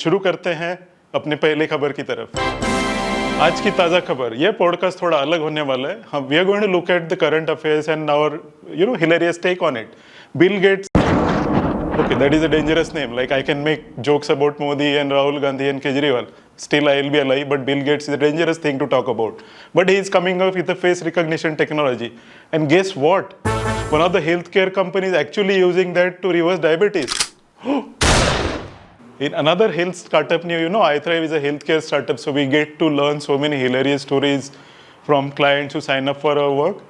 शुरू करते हैं अपने पहले खबर की तरफ। आज की ताज़ा खबर, यह पॉडकास्ट थोड़ा अलग होने वाला है। हम we are going to look at the current affairs and our hilarious take on it. Bill Gates, okay, that is a dangerous name. Like, I can make jokes about Modi and Rahul Gandhi and Kejriwal. Still, I will be alive, but Bill Gates is a dangerous thing to talk about. But he is coming up with a face recognition technology. And guess what? One of the healthcare companies actually using that to reverse diabetes. In another health startup new, iThrive is a healthcare startup, so we get to learn so many hilarious stories from clients who sign up for our work.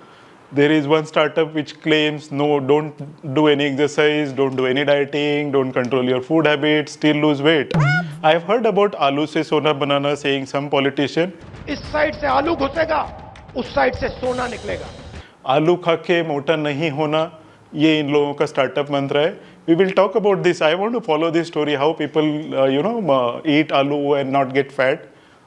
There is one startup which claims, no, don't do any exercise, don't do any dieting, don't control your food habits, still lose weight. I've heard about आलू से सोना बनाना, saying some politician, इस side से आलू घुसेगा, उस side से सोना निकलेगा। आलू खा के मोटा नहीं होना, ये इन लोगों का स्टार्टअप मंत्र है. We will talk about this. I want to follow this story, how people, eat aloo and not get fat,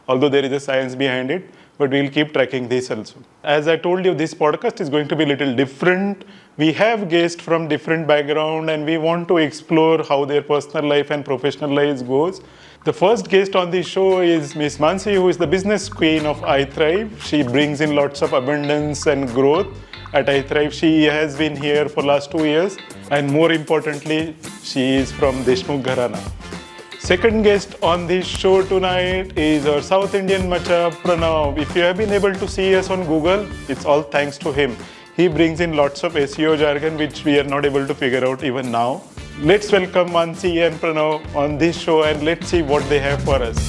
although there is a science behind it. But we'll keep tracking this also. As I told you, this podcast is going to be a little different. We have guests from different background and we want to explore how their personal life and professional lives goes. The first guest on the show is Miss Mansi, who is the business queen of iThrive. She brings in lots of abundance and growth at iThrive. She has been here for last 2 years, and more importantly, she is from Deshmukh Gharana. Second guest on this show tonight is our South Indian macha, Pranav. If you have been able to see us on Google, it's all thanks to him. He brings in lots of SEO jargon which we are not able to figure out even now. Let's welcome Mansi and Pranav on this show and let's see what they have for us.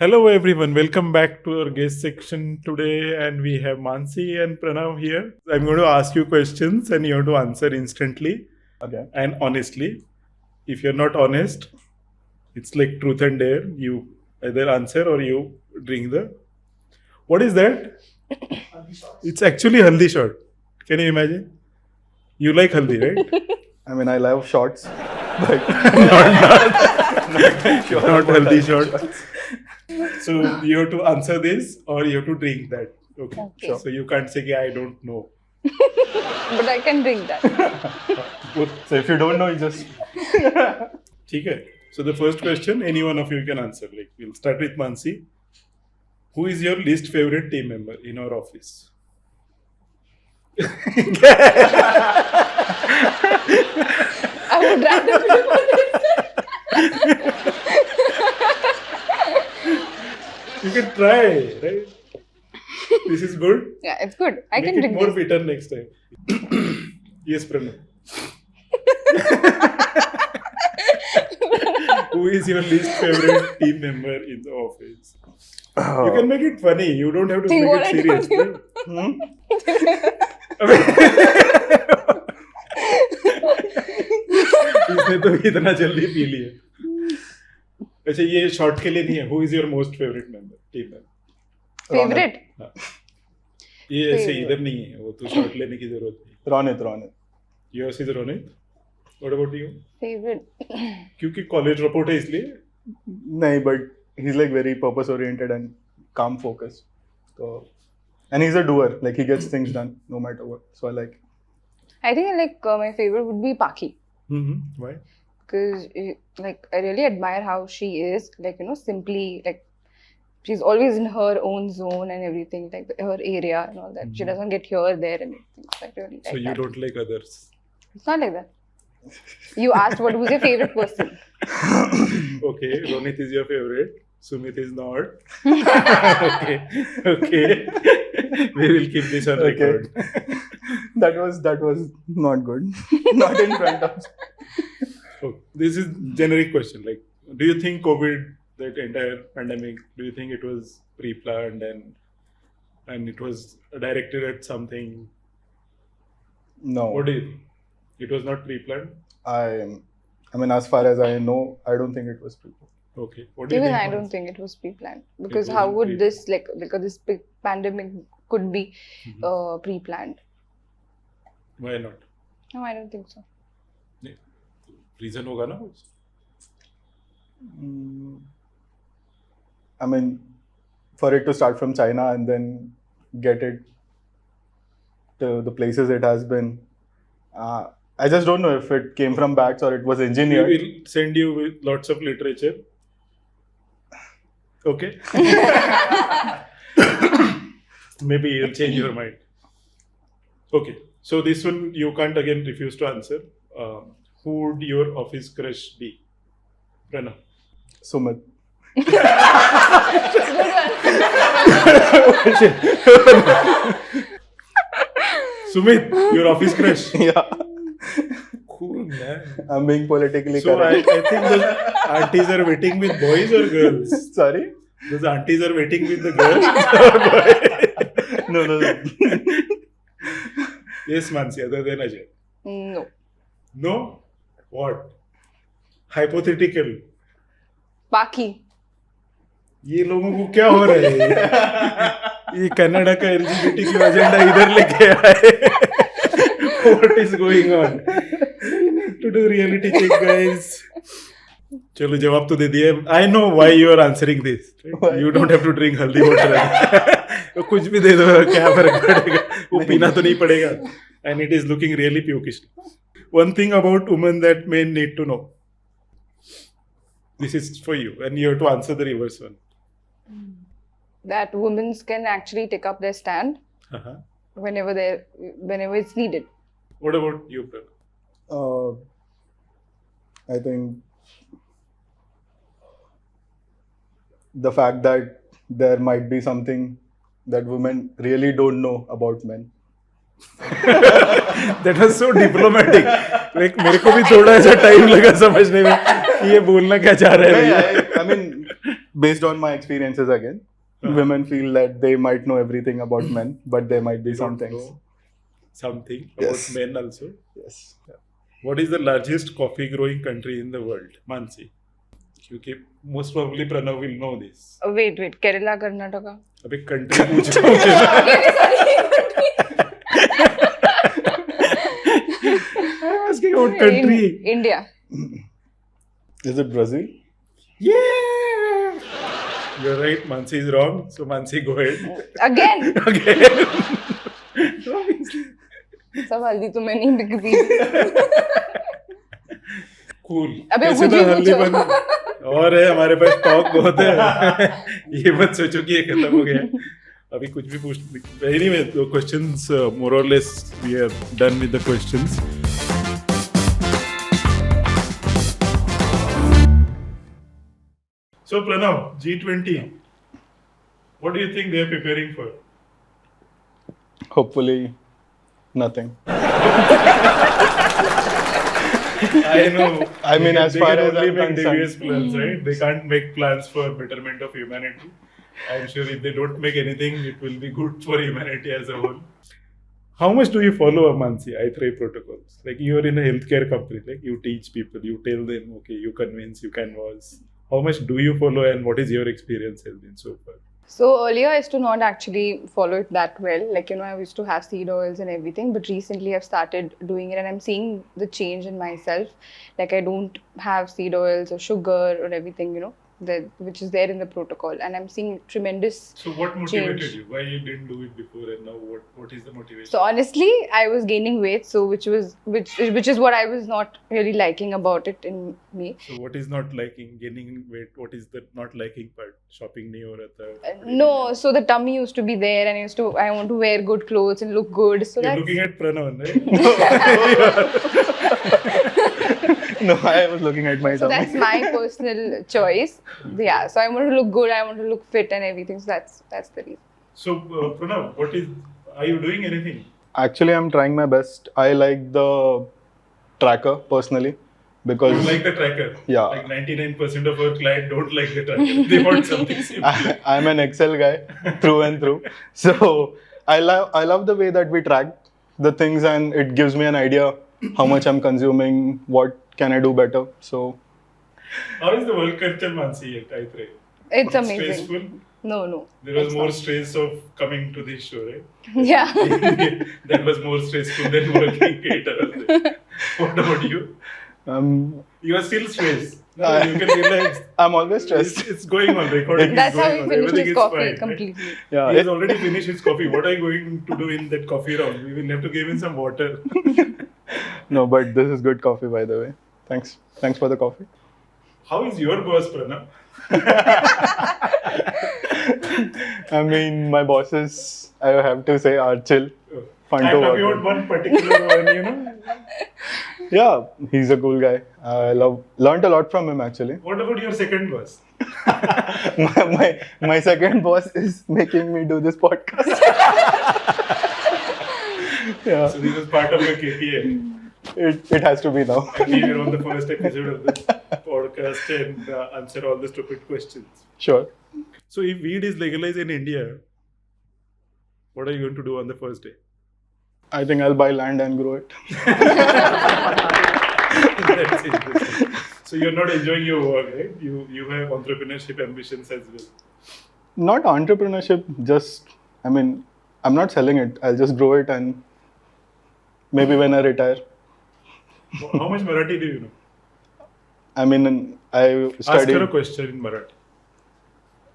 Hello everyone, welcome back to our guest section today, and we have Mansi and Pranav here. I'm going to ask you questions and you have to answer instantly. Okay. And honestly. If you're not honest, it's like truth and dare. You either answer or you drink the... What is that? It's actually haldi shot. Can you imagine? You like haldi, right? I mean, I love shots, but Not haldi shot. So you have to answer this or you have to drink that. Okay. Okay. So you can't say, I don't know. But I can drink that. So if you don't know, you just... ठीक है. So the first question, any one of you can answer. Like, we'll start with Mansi. Who is your least favorite team member in our office? I would rather be honest. You can try, right? This is good. Yeah, it's good. I Make can it drink more this. bitter next time. Yes, Pranav. Who is your least favorite team member in the office? You can make it funny. You don't have to See make what it I serious. told इसने तो इतना जल्दी P लिया. अच्छा, ये short के लिए नहीं है. Who is your most favorite member? Team member. Favorite? हाँ. ये ऐसे इधर नहीं है. वो तो शॉर्ट लेने की जरूरत नहीं. Ronit. Yours is Ronit. What about you? Favorite. क्योंकि कॉलेज रिपोर्ट है इसलिए. No, but he's like very purpose oriented and calm focused. So, and he's a doer. Like he gets things done no matter what. So I like. I think my favorite would be Paki. Mm-hmm. Why? Because I really admire how she is, simply, she's always in her own zone and everything, like her area and all that. Mm-hmm. She doesn't get here, there, and everything. So I really like So you that. don't like others. It's not like that. You asked who's your favorite person. Okay, Ronit is your favorite. Sumit is not. Okay. We will keep this on record. That was not good. Not in front of. So, this is generic question. Like, do you think COVID, that entire pandemic, do you think it was pre-planned and it was directed at something? No. What do you think? It was not pre-planned? I mean, as far as I know, I don't think it was pre-planned. Okay. What do you Even think? I don't think it was pre-planned. Because It how wasn't would this, because this big pandemic could be pre-planned? Why not? No, I don't think so. Reason होगा ना कुछ? I mean, for it to start from China and then get it to the places it has been, I just don't know if it came from bats or it was We engineered. will send you with lots of literature. Okay? Maybe you'll change your mind. Okay. So this one you can't again refuse to answer. Who would your office crush be? Pranav. Sumit. Sumit, your office crush. Yeah. Cool, man. I'm being politically So I correct. think those aunties are waiting with boys or girls? Sorry? Those aunties are waiting with the girls or boys? No. Yes, Mansi, other than Ajay. No. No? What? Hypothetical. Paki. ये लोगों को क्या हो रहा है ये Canada का LGBTQ agenda इधर लेके आए What is going on? We need to do reality check, guys. चलो जवाब तो दे दिए. I know why you are answering this. You don't have to drink हल्दी वाटर. कुछ भी दे दो क्या फर्क पड़ेगा वो पीना तो नहीं पड़ेगा. And it is looking really pukish. One thing about women that men need to know. This is for you, and you have to answer the reverse one. That women can actually take up their stand Uh-huh. whenever it's needed. What about you, Pranav? I think the fact that there might be something that women really don't know about men. That was so diplomatic. Like मेरे को भी थोड़ा ऐसा time लगा समझने में कि ये बोलना क्या चाह रहा है. I mean, based on my experiences again, women feel that they might know everything about men, but there might be some Don't things. know something about Yes. men also. Yes. What is the largest coffee growing country in the world? Mansi. क्योंकि most probably Pranav will know this. Wait. Kerala, Karnataka. अबे country पूछ रहा हूँ मैं. I'm asking about country. India. Is it Brazil? Yeah. You're right. Mansi is wrong. So Mansi, go ahead. Again. Again. सब हल्दी तो मैं नहीं बिकती. Cool. अबे कैसे मुझे था हल्दी पूछो. बन और है हमारे पास स्टॉक बहुत है. ये मत सोचो कि ये खत्म हो गया. अभी कुछ भी पूछ. Anyway, the questions more or less we are done with the questions. So Pranav, G20. What do you think they are preparing for? Hopefully, nothing. I know. I mean, as they far can as only I'm make concerned. devious plans, right? They can't make plans for betterment of humanity. I'm sure if they don't make anything, it will be good for humanity as a whole. How much do you follow Mansi iThrive protocols? Like you are in a healthcare company, like you teach people, you tell them, okay, you convince, you canvas. How much do you follow, and what is your experience has been so far? So earlier I used to not actually follow it that well. Like, I used to have seed oils and everything, but recently I've started doing it and I'm seeing the change in myself. Like I don't have seed oils or sugar or everything, which is there in the protocol, and I'm seeing tremendous So what motivated change. you? Why you didn't do it before, and now what is the motivation? So honestly, I was gaining weight, so which is what I was not really liking about it in me. So what is not liking? Gaining weight? What is the not liking part? Shopping nahi ho raha tha? No, so the tummy used to be there, and I want to wear good clothes and look good. So You're that's looking at Pranav, right? No, I was looking at my So tummy. that's my personal choice. Yeah, so I want to look good, I want to look fit and everything. So that's the reason. So Pranav, are you doing anything? Actually, I'm trying my best. I like the tracker personally because You like the tracker? Yeah. Like 99% of our clients don't like the tracker. They want something simple. I'm an Excel guy through and through. So I love the way that we track the things, and it gives me an idea how much I'm consuming, what can I do better. So How is the work culture, Mansi, at iThrive? It's amazing. Stressful? No. There was it's more not. stress of coming to this show, right? Yeah. That was more stressful than working 8 hours. What about you? You are still stressed. No, you can relax. I'm always stressed. It's going on. Recording That's is how going he on. finished Everything his is coffee fine, right? completely. Yeah, He has already finished his coffee. What are you going to do in that coffee round? We will have to give him some water. no, but this is good coffee, by the way. Thanks for the coffee. How is your boss, Pranav? I mean, my bosses, I have to say, are chill, fun I'm to talking work about with. one particular one, you know. Yeah, he's a cool guy. I learned a lot from him actually. What about your second boss? my second boss is making me do this podcast. Yeah, So this is part of your KPI. it has to be now. Be here on the first episode of this podcast and answer all the stupid questions. Sure. So if weed is legalized in India, what are you going to do on the first day? I think I'll buy land and grow it. That's interesting. So you're not enjoying your work, right? You have entrepreneurship ambitions as well. Not entrepreneurship, just, I mean, I'm not selling it. I'll just grow it and maybe when I retire. How much Marathi do you know? I mean, I Ask her a studied question in Marathi.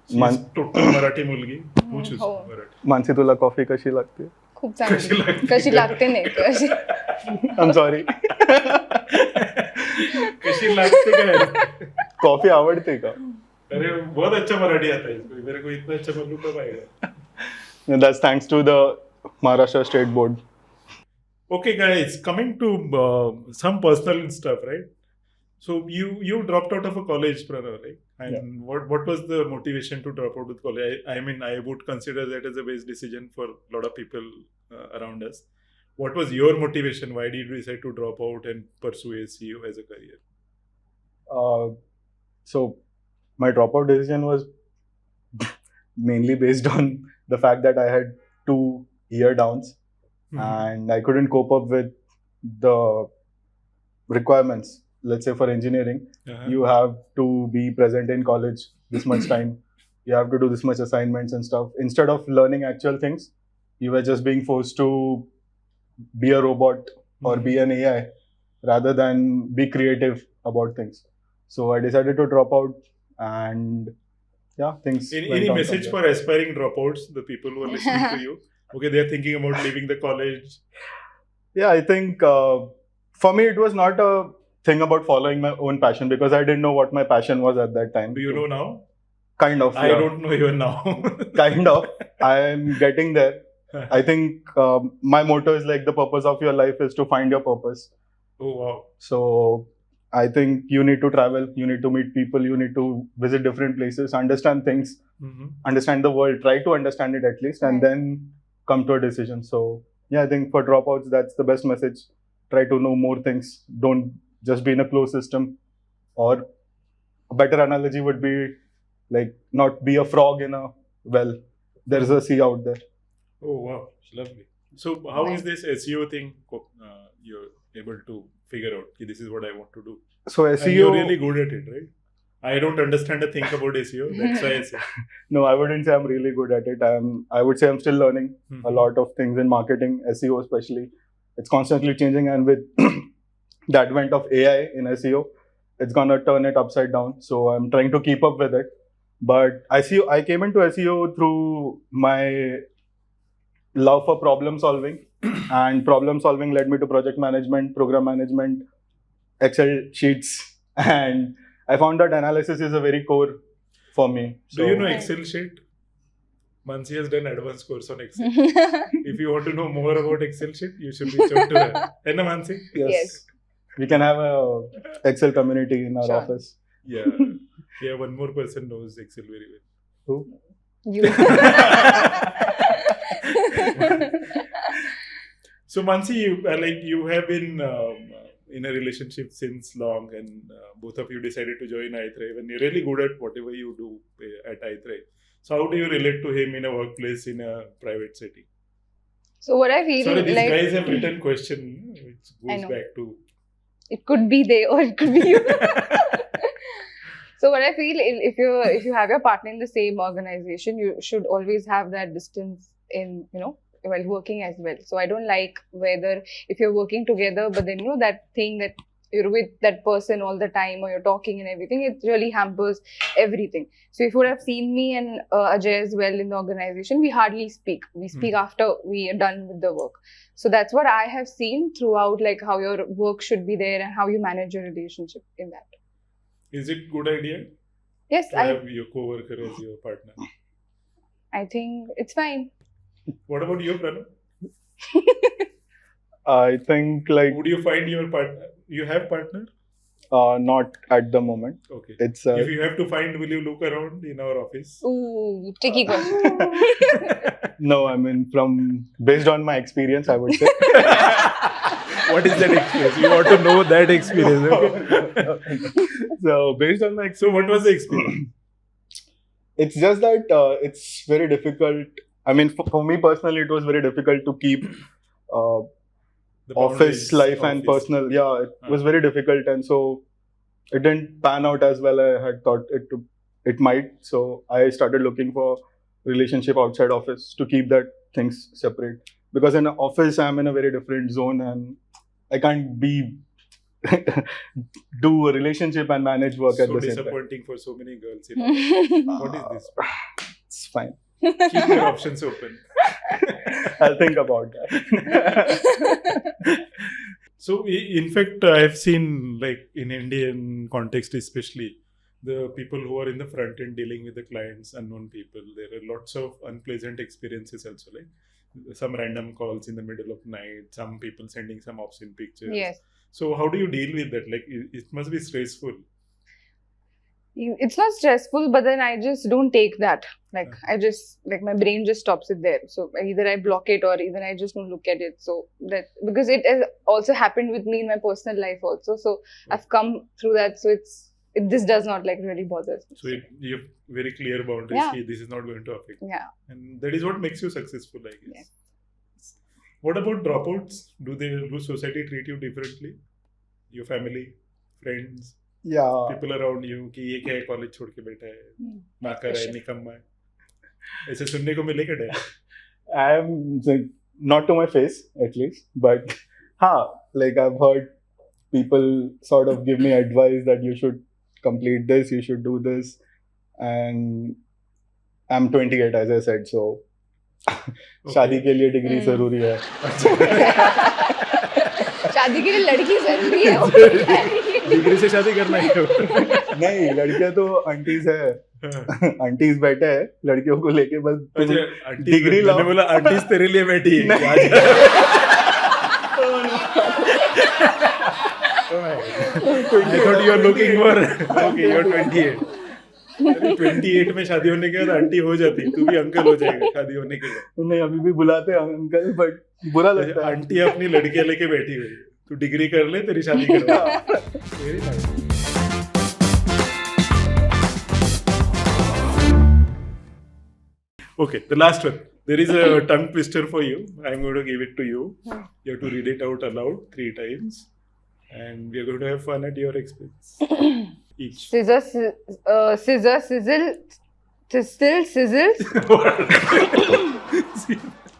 She's Man- total Marathi mulgi. पूछू हो. Marathi. Mansi तुला coffee कशी लागते? खूप चांगली. कशी लागते नाही कशी. I'm sorry. कशी लागते काय? कॉफी आवडते का? अरे बहुत अच्छा मराठी आता है इसको. मेरे को इतना अच्छा मालूम कब आएगा? That's thanks to the Maharashtra State Board. Okay, guys, coming to some personal stuff, right? So you dropped out of a college, Pranav, right? And what was the motivation to drop out of college? I mean, I would consider that as a best decision for a lot of people around us. What was your motivation? Why did you decide to drop out and pursue SEO as a career? So my dropout decision was mainly based on the fact that I had 2 year downs and I couldn't cope up with the requirements. Let's say for engineering, you have to be present in college this much time. You have to do this much assignments and stuff. Instead of learning actual things, you were just being forced to be a robot or be an AI rather than be creative about things. So I decided to drop out and yeah, things went Any on message from for aspiring dropouts, the people who are listening to you? Okay, they are thinking about leaving the college. Yeah, I think for me it was not a thing about following my own passion because I didn't know what my passion was at that time. Do you know now? Kind of. I yeah. don't know even now. Kind of. I'm getting there. I think my motto is like the purpose of your life is to find your purpose. Oh, wow. So I think you need to travel, you need to meet people, you need to visit different places, understand things, understand the world, try to understand it at least, and then come to a decision. So yeah, I think for dropouts, that's the best message. Try to know more things. Don't just be in a closed system. Or a better analogy would be like not be a frog in a well. There's a sea out there. Oh, wow. Lovely. So how is this SEO thing you're able to figure out? This is what I want to do. So SEO. And you're really good at it, right? I don't understand a thing about SEO. That's why I say. No, I wouldn't say I'm really good at it. I would say I'm still learning a lot of things in marketing, SEO especially. It's constantly changing, and with the advent of AI in SEO, it's gonna turn it upside down. So I'm trying to keep up with it. But I came into SEO through my love for problem solving, and problem solving led me to project management, program management, Excel sheets, and I found that analysis is a very core for me. Do you know Excel sheet? Mansi has done advanced course on Excel. If you want to know more about Excel sheet, you should reach out to her. Hey, Mansi? Yes. We can have a Excel community in our Sure. office. Yeah. Yeah, one more person knows Excel very well. Who? You. So Mansi, you have been in a relationship since long, and both of you decided to join iThrive, and you're really good at whatever you do at iThrive. So how do you relate to him in a workplace, in a private setting? So what I feel Sorry, these like guys have written question which I goes know. back to. it could be they or it could be you. So what I feel if you have your partner in the same organization, you should always have that distance in while working as well. So I don't like whether if you're working together, but then that thing that you're with that person all the time or you're talking and everything, it really hampers everything. So if you would have seen me and Ajay as well in the organization, we hardly speak. We speak after we are done with the work. So that's what I have seen throughout, like how your work should be there and how you manage your relationship in that. Is it good idea Yes, to have your co-worker as your partner? I think it's fine. What about you, Pranav? I think like Would you find your partner? You have partner? not at the moment. Okay. It's If you have to find, will you look around in our office? Ooh, tricky question. no. I mean, based on my experience, I would say. What is that experience? You want to know that experience, okay? So based on my So what was the experience? it's just that it's very difficult. I mean, for me personally, it was very difficult to keep The office boundaries, life and office. personal. Yeah, it was very difficult, and so it didn't pan out as well I had thought it might. So I started looking for relationship outside office to keep that things separate. Because in office, I'm in a very different zone, and I can't do a relationship and manage work at So the same time. disappointing for so many girls. In office. What is this? It's fine. Keep your options open. I'll think about that. So, in fact, I have seen, like in Indian context especially, the people who are in the front end dealing with the clients, unknown people, there are lots of unpleasant experiences also, like some random calls in the middle of night, some people sending some obscene pictures. Yes. So, how do you deal with that? Like, it must be stressful. It's not stressful, but then I just don't take that. Like, I just, like, my brain just stops it there. So either I block it or either I just don't look at it. So that, because it has also happened with me in my personal life also. So I've come through that. So this does not like really bother me. So, you have very clear boundaries. Yeah. Hey, this is not going to affect. Yeah. And that is what makes you successful, I guess. Yes. What about dropouts? Do society treat you differently? Your family, friends, Yeah. people around you कि ये क्या है college छोड़ के बैठा है ना कर है निकम्मा है ऐसे सुनने को मिले क्या डर I am like, not to my face at least, but like I've heard people sort of give me advice that you should complete this, you should do this, and I'm 28 as I said, so शादी के लिए degree जरूरी है. शादी के लिए लड़की जरूरी है. डिग्री से शादी करना है नहीं, लड़कियां तो आंटीज है, आंटीज बैठे हैं, लड़कियों को लेके बस डिग्री लाओ. मैंने बोला आंटीज तेरे लिए बैठी है I thought you are looking for okay you're 28 28 में शादी होने के बाद आंटी हो जाती, तू भी अंकल हो जाएगा शादी होने के बाद. नहीं, अभी भी बुलाते हैं अंकल, बट बुरा लगता है. आंटी अपनी लड़कियां लेके बैठी हुई, तू डिग्री कर ले तेरी शादी करवा. Very nice. Okay, the last one. There is a tongue twister for you. I'm going to give it to you. You have to read it out aloud 3 times. And we are going to have fun at your expense. Each. Scissor, sizzle, sizzle.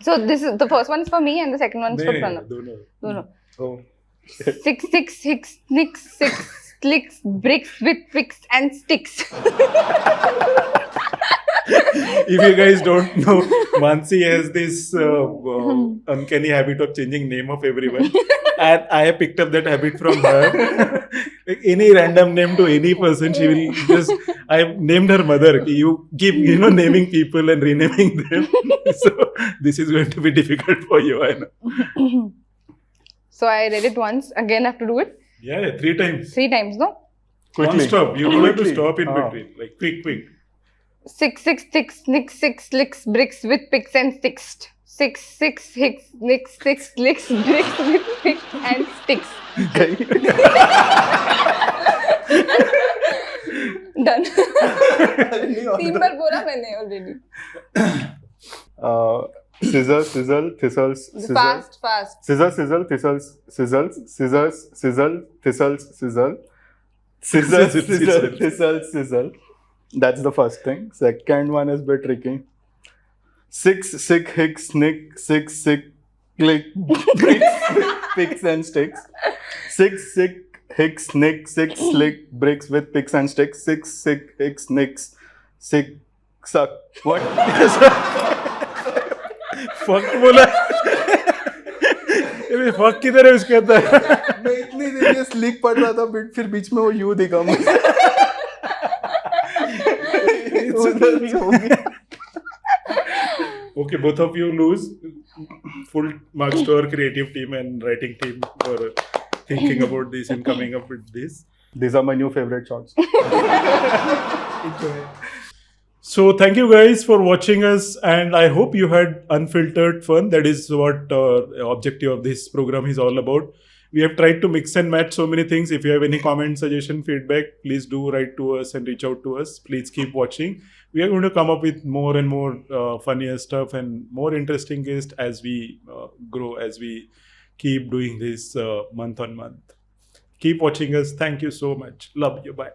So this is the first one is for me and the second one is for Pranav. No. Oh. 6 nicks, 6 clicks, bricks with picks and sticks. If you guys don't know, Mansi has this uncanny habit of changing name of everyone. And I have picked up that habit from her. Like any random name to any person, she will just... I have named her mother. You keep, naming people and renaming them. So this is going to be difficult for you, I know. So I read it once. Again, I have to do it? Yeah, 3 times. 3 times, no? Quickly. Non-stop. You don't have to Quickly. stop in between. Like quick. 6 nicks, 6 licks, bricks with picks and sticks. 6 nicks, 6 licks, bricks with picks and sticks. Done. 3 बार बोला मैंने already. Scissor, sizzle, thistles, sizzle. Fast. Scissor, sizzle, thistles, sizzles, scissors, sizzle, thistles, sizzle. Scissor, sizzle, thistles, sizzle. That's the first thing. Second one is a bit tricky. 6 sick hicks, snick, 6 sick click, bricks, picks and sticks. 6 sick Hicks, Nick, Six, Slick, Bricks with picks and sticks. Six, Sick, Hicks, Nicks, Sick, Suck. What? Fuck बोला fuck किधर है उसके अंदर मैं इतनी देर ये slick पढ़ रहा था फिर बीच में वो यू दिखा मुझे उधर ही हो गया Okay, both of you lose full marks to our creative team and writing team for thinking about this and coming up with this. These are my new favorite shots. So thank you guys for watching us, and I hope you had unfiltered fun. That is what objective of this program is all about. We have tried to mix and match so many things. If you have any comment, suggestion, feedback, please do write to us and reach out to us. Please keep watching. We are going to come up with more and more funnier stuff and more interesting guests as we grow, as we keep doing this month on month. Keep watching us. Thank you so much. Love you. Bye.